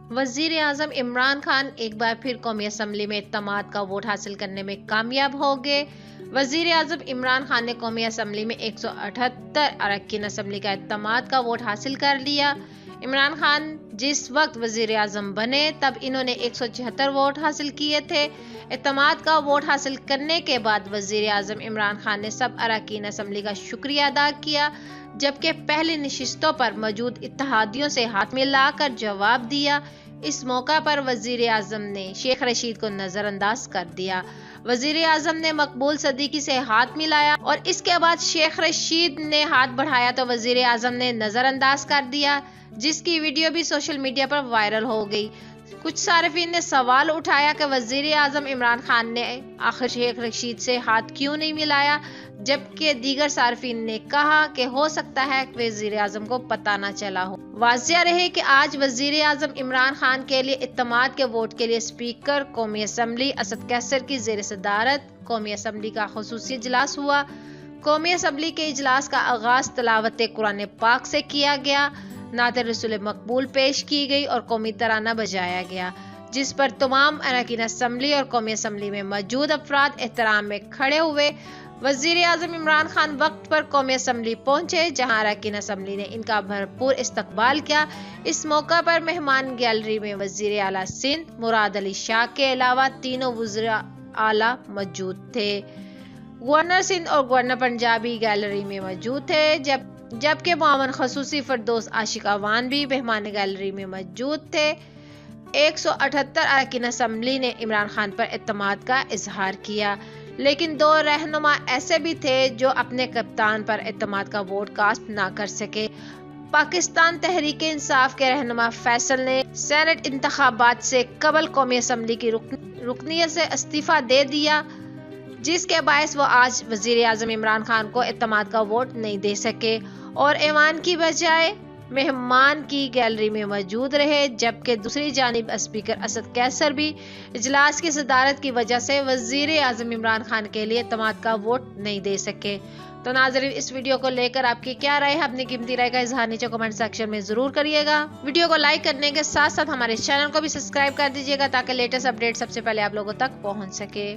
वजीर आजम इमरान खान एक बार फिर कौमी असम्बली में इत्तेमाद का वोट हासिल करने में कामयाब हो गए। वजीर आजम इमरान खान ने कौमी असम्बली में 178 अरकान असम्बली का इत्तेमाद का वोट हासिल कर लिया। इमरान खान जिस वक्त वजीर आजम बने तब इन्होंने 176 वोट हासिल किए थे। इत्तेमाद का वोट हासिल करने के बाद वजीर आजम इमरान खान ने सब अरकान असम्बली का शुक्रिया अदा किया, जबकि पहली नशिस्तों पर मौजूद इत्तेहादियों से हाथ मिलाकर जवाब दिया। इस मौका पर वजीर आजम ने शेख रशीद को नजरअंदाज कर दिया। वजीर आजम ने मकबूल सदीकी से हाथ मिलाया और इसके बाद शेख रशीद ने हाथ बढ़ाया तो वजीर आजम ने नजरअंदाज कर दिया, जिसकी वीडियो भी सोशल मीडिया पर वायरल हो गई। कुछ सार्फिन ने सवाल उठाया कि वजीर आजम इमरान खान ने आखिर शेख रशीद से हाथ क्यों नहीं मिलाया, जबकि दीगर सार्फिन ने कहा कि हो सकता है कि वजीर आजम को पता न चला हो। वाज़िया रहे कि आज वजीर आजम इमरान खान के लिए इत्तेमाद के वोट के लिए स्पीकर कौमी असम्बली असद कैसर की ज़ेर सदारत कौमी असम्बली का खुसूसी इजलास हुआ। कौमी असम्बली के इजलास का आगाज तलावत कुरान पाक से किया गया, नात रसूल मकबूल पेश की गई और कौमी तराना बजाया गया, जिस पर तमाम अरकान असम्बली और कौमी असम्बली में मौजूद अफराद एहतराम में खड़े हुए। वजीर आजम इमरान खान वक्त पर कौमी असम्बली पहुंचे, जहां अरकान असम्बली ने इनका भरपूर इस्तकबाल किया। इस मौका पर मेहमान गैलरी में वजीर आला सिंध मुराद अली शाह के अलावा तीनों वज़ीर आला मौजूद थे। गवर्नर सिंध और गवर्नर पंजाबी गैलरी में मौजूद थे, जबकि मुआवन खसूसी फरदौस आशिक अवान भी मेहमान गैलरी में मौजूद थे। 178 अरकान असम्बली ने इमरान खान पर इत्तेमाद का इजहार किया, लेकिन 2 रहनुमा ऐसे भी थे जो अपने कप्तान पर इत्तेमाद का वोट कास्ट ना कर सके। पाकिस्तान तहरीक इंसाफ के रहनुमा फैसल ने सेनेट इंतखाबात से कबल कौमी असम्बली की रुकनियत से इस्तीफा दे दिया, जिसके बायस वो आज वजीर आजम इमरान खान को इत्तेमाद का वोट नहीं दे सके और ऐवान की बजाय मेहमान की गैलरी में मौजूद रहे। जबकि दूसरी जानिब स्पीकर असद कैसर भी इजलास की सदारत की वजह से वजीर आजम इमरान खान के लिए इत्तेमाद का वोट नहीं दे सके। तो नाज़रीन, इस वीडियो को लेकर आपकी क्या राय है? अपनी कीमती राय का इजहार नीचे कमेंट सेक्शन में जरूर करिएगा। वीडियो को लाइक करने के साथ साथ हमारे चैनल को भी सब्सक्राइब कर दीजिएगा, ताकि लेटेस्ट अपडेट सबसे पहले आप लोगों तक पहुंच सके।